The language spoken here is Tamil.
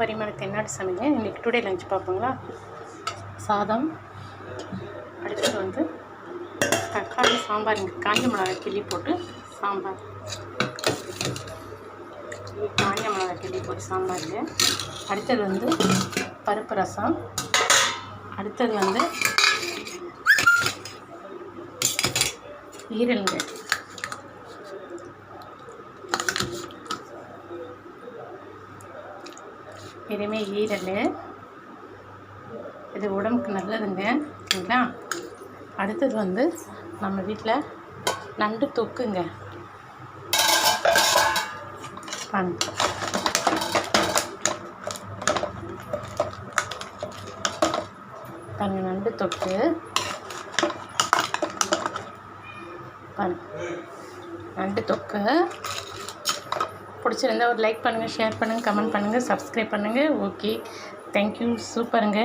பாரம்பரியமான தென்னாட்டு சமையல். இன்றைக்கி டுடே லஞ்ச் பார்ப்போங்களா. சாதம், அடுத்தது வந்து தக்காளி சாம்பார். இங்கே காஞ்ச மிளகாய் கிள்ளி போட்டு சாம்பார், காஞ்ச மிளகாய் கிள்ளி போட்டு சாம்பார். அடுத்தது வந்து பருப்பு ரசம். அடுத்தது வந்து ஈரலுங்க. இதுவுமே ஈரல், இது உடம்புக்கு நல்லதுங்க, சரிங்களா. அடுத்தது வந்து நம்ம வீட்டில் நண்டு தொக்குங்க. நண்டு தொக்கு நண்டு தொக்கு பிடிச்சிருந்தா ஒரு லைக் பண்ணுங்கள், ஷேர் பண்ணுங்கள், கமெண்ட் பண்ணுங்கள், சப்ஸ்கிரைப் பண்ணுங்கள். ஓகே, தேங்க்யூ, சூப்பருங்க.